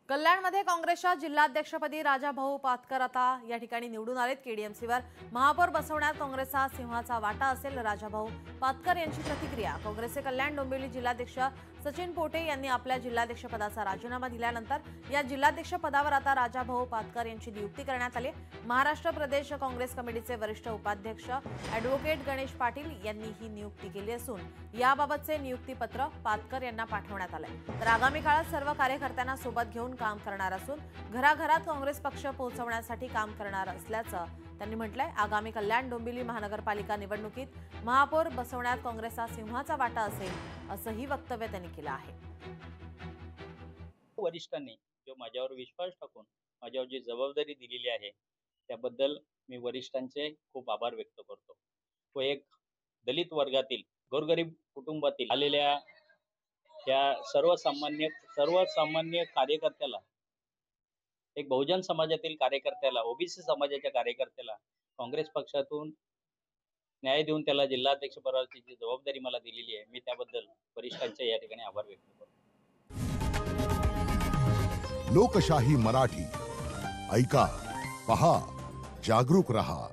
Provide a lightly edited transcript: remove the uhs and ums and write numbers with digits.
कल्याणमध्ये काँग्रेसच्या जिल्हाध्यक्षपदी राजाभाऊ पातकर आता या ठिकाणी निवडून आलेत। केडीएमसीवर महापौर बसवण्यात काँग्रेसचा सिंहाचा वाटा असेल। राजाभाऊ पातकर यांची प्रतिक्रिया। काँग्रेसचे कल्याण डोंबिवली जिल्हाध्यक्ष सचिन पोटे यांनी आपल्या जिल्हाध्यक्षपदाचा राजीनामा दिल्यानंतर या जिल्हाध्यक्षपदावर आता राजाभाऊ पातकर यांची नियुक्ती करण्यात आली। महाराष्ट्र प्रदेश काँग्रेस कमिटीचे वरिष्ठ उपाध्यक्ष ॲडव्होकेट गणेश पाटील यांनी ही नियुक्ती केली असून याबाबतचे नियुक्तीपत्र पातकर यांना पाठवण्यात आले। तर आगामी काळात सर्व कार्यकर्त्यांना सोबत घेऊन काम करणार असून घराघरात काँग्रेस पक्ष पोहोचवण्यासाठी काम करणार असल्याचं त्यांनी म्हटलंय। आगामी कल्याण डोंबिवली महानगरपालिका निवडणुकीत महापौर बसवण्यात काँग्रेसचा सिंहाचा वाटा असेल असंही वक्तव्य त्यांनी केलं आहे। वरिष्ठांनी जो माझ्यावर विश्वास टाकून माझ्यावर जी जबाबदारी दिलेली आहे त्याबद्दल मी वरिष्ठांचे खूप आभार व्यक्त करतो। तो एक दलित वर्गातील गोरगरीब कुटुंबातील आलेल्या त्या सर्वसामान्य कार्यकर्त्याला, एक बहुजन समाजातील कार्यकर्त्याला, ओबीसी समाजाच्या कार्यकर्त्याला काँग्रेस पक्षातून न्याय देऊन त्याला जिल्हाध्यक्ष पदाची जी जबाबदारी मला दिलेली आहे, मी त्याबद्दल वरिष्ठांचे या ठिकाणी आभार व्यक्त करतो। लोकशाही मराठी ऐका, पहा, जागरूक रहा।